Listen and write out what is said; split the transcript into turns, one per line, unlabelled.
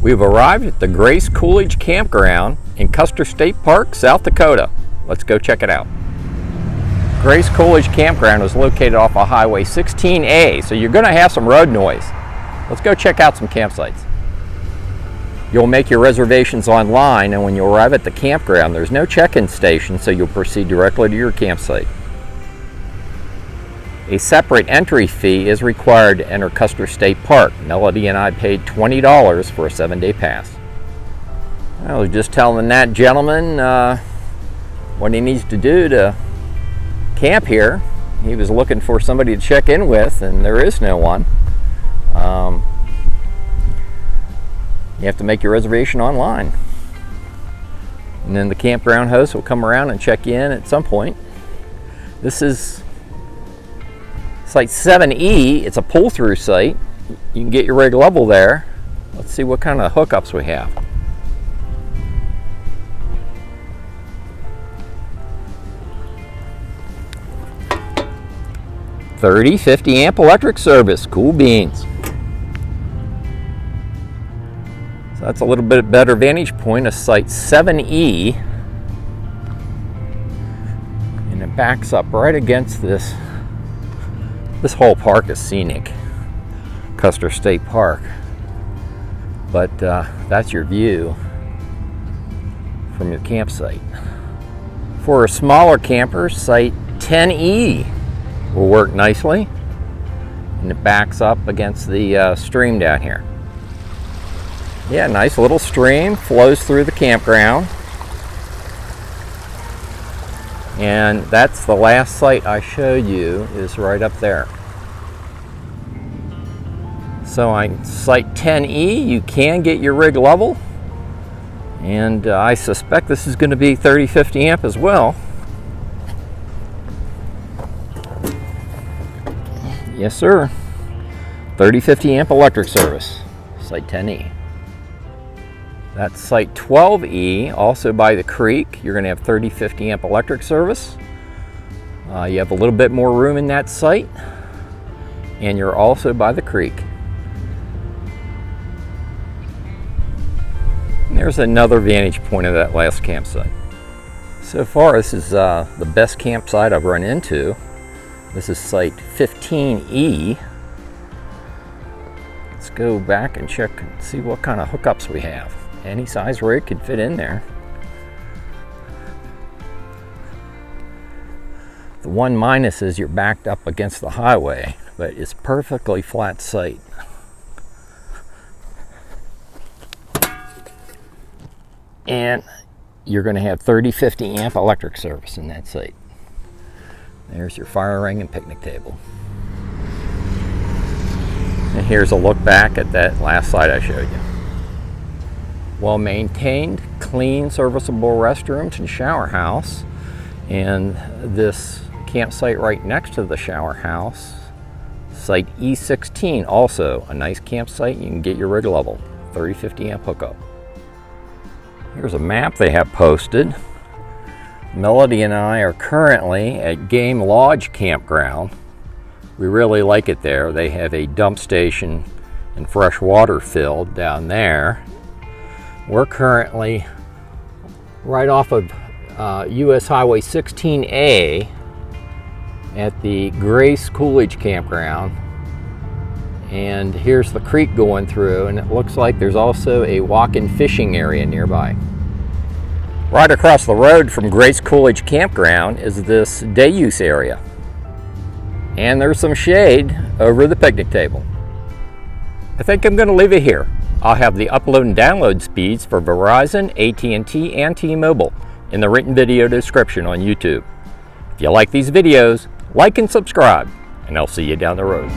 We've arrived at the Coolidge Campground in Custer State Park, South Dakota. Let's go check it out. Coolidge Campground is located off of Highway 16A, so you're going to have some road noise. Let's go check out some campsites. You'll make your reservations online, and when you arrive at the campground, there's no check-in station, so you'll proceed directly to your campsite. A separate entry fee is required to enter Custer State Park. Melody and I paid $20 for a 7-day pass. I was just telling that gentleman what he needs to do to camp here. He was looking for somebody to check in with, and there is no one. You have to make your reservation online. And then the campground host will come around and check you in at some point. This is Site 7E. It's a pull-through site. You can get your rig level there. Let's see what kind of hookups we have. $30-50 amp electric service. Cool beans. So that's a little bit better vantage point of Site 7E. And it backs up right against this. This whole park is scenic, Custer State Park, but that's your view from your campsite. For a smaller camper, Site 10E will work nicely, and it backs up against the stream down here. Yeah, nice little stream flows through the campground. And that's the last site I showed you, is right up there. So on Site 10E, you can get your rig level. And I suspect this is going to be 30-50 amp as well. Yes, sir. 30-50 amp electric service, Site 10E. That's Site 12E, also by the creek. You're going to have 30-50 amp electric service. You have a little bit more room in that site, and you're also by the creek. And there's another vantage point of that last campsite. So far, this is the best campsite I've run into. This is Site 15E. Let's go back and check and see what kind of hookups we have. Any size rig could fit in there. The one minus is you're backed up against the highway, but it's perfectly flat site. And you're going to have 30-50 amp electric service in that site. There's your fire ring and picnic table. And here's a look back at that last site I showed you. Well-maintained, clean, serviceable restrooms and shower house. And this campsite right next to the shower house, Site E16, also a nice campsite. You can get your rig level, 30-50 amp hookup. Here's a map they have posted. Melody and I are currently at Game Lodge Campground. We really like it there. They have a dump station and fresh water filled down there. We're currently right off of US Highway 16A at the Coolidge Campground. And here's the creek going through, and it looks like there's also a walk-in fishing area nearby. Right across the road from Coolidge Campground is this day use area. And there's some shade over the picnic table. I think I'm going to leave it here. I'll have the upload and download speeds for Verizon, AT&T, and T-Mobile in the written video description on YouTube. If you like these videos, like and subscribe, and I'll see you down the road.